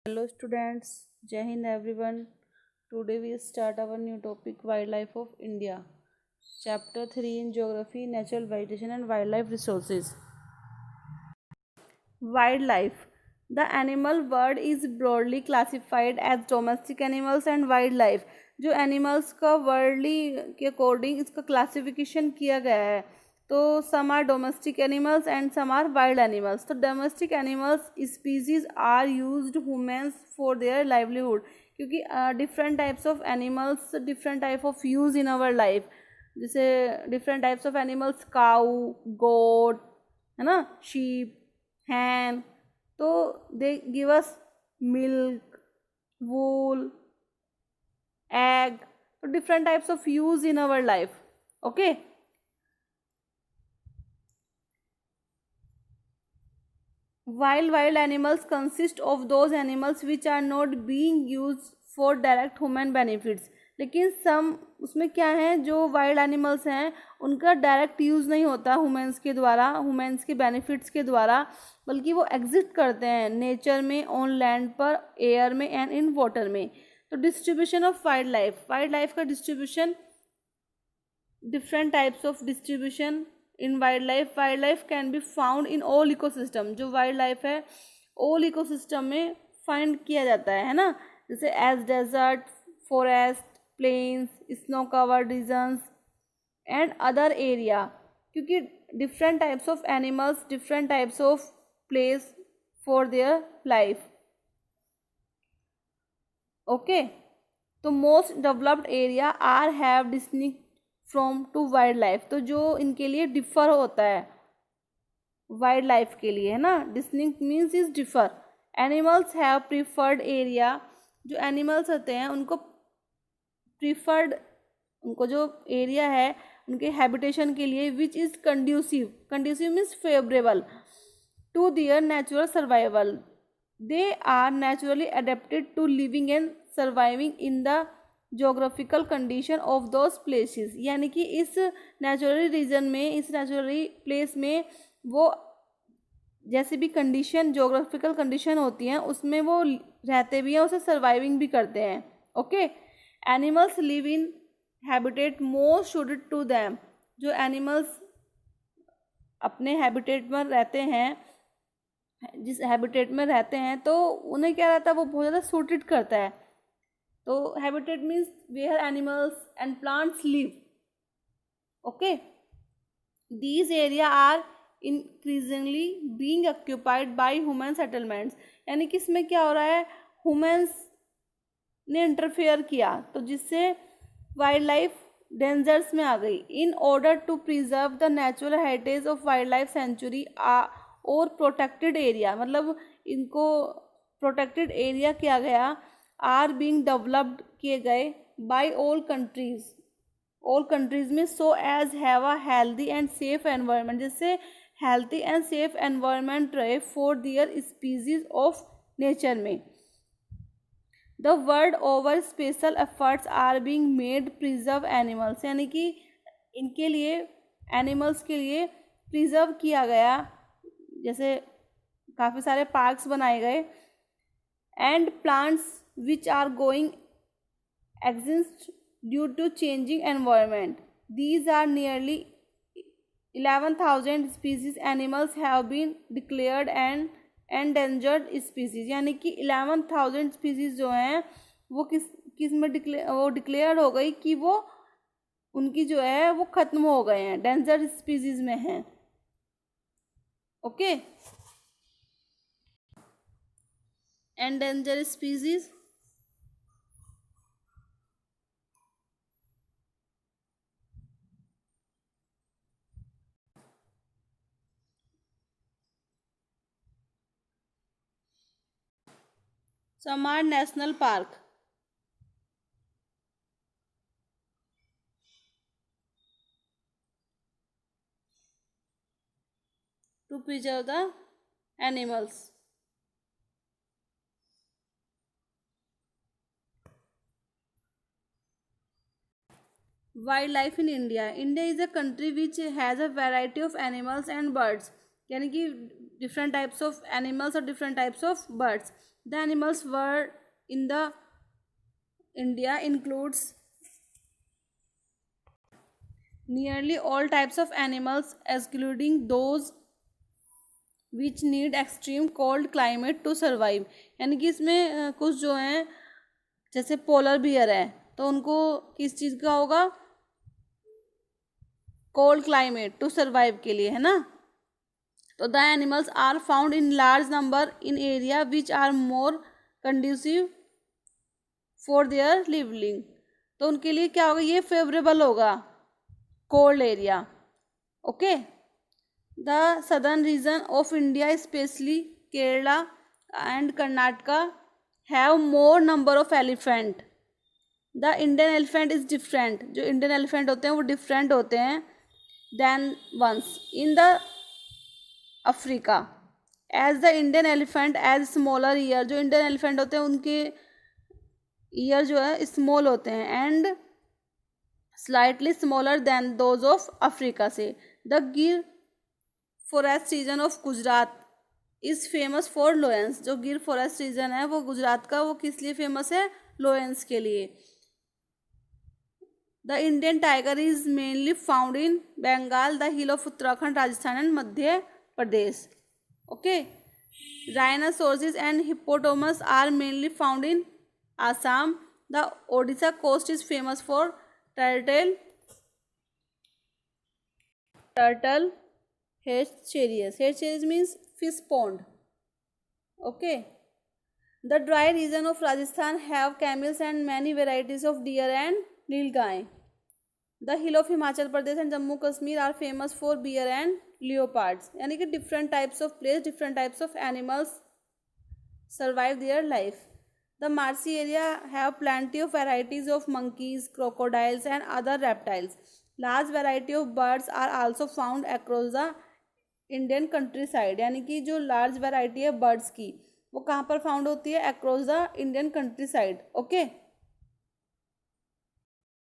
Hello students, Jai Hind everyone. Today we start our new topic Wildlife of India. Chapter 3 in Geography, Natural Vegetation and Wildlife Resources. Wildlife. The animal world is broadly classified as domestic animals and wildlife. जो animals का worldly के according इसका classification किया गया है, तो some are domestic animals and some are wild animals. तो domestic animals species are used humans for their livelihood, क्योंकि different types of animals different type of use in our life. जैसे different types of animals, cow, goat, है ना, sheep, hen, तो they give us milk, wool, egg, so different types of use in our life. Okay, while wild animals consist of those animals which are not being used for direct human benefits. लेकिन सम उसमें क्या है, जो wild animals हैं उनका direct use नहीं होता humans के द्वारा, ह्यूमंस के बेनिफिट्स के द्वारा, बल्कि वो एग्जिस्ट करते हैं नेचर में, ऑन लैंड पर, एयर में एंड इन वाटर में. तो डिस्ट्रीब्यूशन ऑफ वाइल्ड लाइफ का distribution, different types of distribution in wild life can be found in all ecosystem. जो वाइल्ड लाइफ है ऑल इकोसिस्टम में फाइंड किया जाता है ना, जैसे as desert, forest, plains, snow covered regions and other area. क्योंकि different types of animals, different types of place for their life. Okay, तो most developed area are have distinct from to wildlife. तो जो इनके लिए differ होता है wild life के लिए, है ना, distinct means is differ. Animals have preferred area. जो एनिमल्स होते हैं उनको प्रीफर्ड, उनको जो एरिया है उनके हैबिटेशन के लिए, which is conducive means favourable to their natural survival. They are naturally adapted to living and surviving in the geographical condition of those places. यानी कि इस नेचुरली रीजन में, इस नेचुरली प्लेस में वो जैसे भी कंडीशन, जोग्राफिकल कंडीशन होती हैं उसमें वो रहते भी हैं, उसे सर्वाइविंग भी करते हैं. Okay, animals live in habitat most suited to them. जो एनिमल्स अपने हैबिटेट में रहते हैं, जिस हैबिटेट में रहते हैं, तो उन्हें क्या रहता है, वो बहुत ज़्यादा सूटेड करता है. तो habitat means where animals and plants live. Okay, these area are increasingly being occupied by human settlements. यानी कि इसमें क्या हो रहा है, ह्यूमंस ने इंटरफेयर किया, तो जिससे वाइल्ड लाइफ डेंजर्स में आ गई. In order to preserve the natural heritage of wild life sanctuary और प्रोटेक्टेड एरिया, मतलब इनको प्रोटेक्टेड एरिया किया गया, आर बीइंग डेवलप्ड किए गए बाय ऑल कंट्रीज में, so as have a healthy and safe environment, जिससे हेल्थी एंड सेफ एनवायरनमेंट रहे for their species of nature में. The world over special efforts are being made preserve animals. यानी कि इनके लिए, एनिमल्स के लिए प्रिजर्व किया गया, जैसे काफ़ी सारे पार्क्स बनाए गए. And plants which are going exist due to changing environment. These are nearly 11,000 species animals have been declared and endangered species. यानी कि 11,000 species जो हैं वो किस में डिक्लेयर हो गई कि वो उनकी जो है वो ख़त्म हो गए हैं, डेंजर स्पीसीज में हैं. Okay, endanger species, some are national park. To preserve the animals. Wildlife in India. India is a country which has a variety of animals and birds. यानी कि different types of animals और different types of birds. The animals world in the India includes nearly all types of animals excluding those which need extreme cold climate to survive। यानी कि इसमें कुछ जो हैं जैसे पोलर बियर है तो उनको किस चीज़ का होगा, कोल्ड क्लाइमेट टू सर्वाइव के लिए, है ना। तो the animals are found in large number in area which are more conducive for their living. तो उनके लिए क्या होगा, ये फेवरेबल होगा cold area. Okay, the southern region of India specially Kerala and Karnataka have more number of elephant. The Indian elephant is different, जो Indian elephant होते हैं वो डिफरेंट होते हैं then ones in the Africa. As the Indian elephant as smaller year, जो Indian elephant होते हैं उनके ईयर जो है स्मॉल होते हैं and slightly smaller than those of Africa से। The Gir forest region of Gujarat is famous for lions. जो गिर फॉरेस्ट रीजन है वो गुजरात का, वो किस लिए फेमस है, लोयंस के लिए। The Indian tiger is mainly found in Bengal, the hill of Uttarakhand, Rajasthan and Madhya Pradesh. Okay, rhinoceroses and hippopotamus are mainly found in Assam. The Odisha coast is famous for turtle Hatcheries means fish pond. Okay, the dry region of Rajasthan have camels and many varieties of deer and nilgai. The hill of Himachal Pradesh and Jammu Kashmir are famous for bear and leopards। यानी कि different types of place, different types of animals survive their life। The marshy area have plenty of varieties of monkeys, crocodiles and other reptiles। Large variety of birds are also found across the Indian country side. यानी कि जो large variety है birds की वो कहाँ पर found होती है, across the Indian country side. Okay.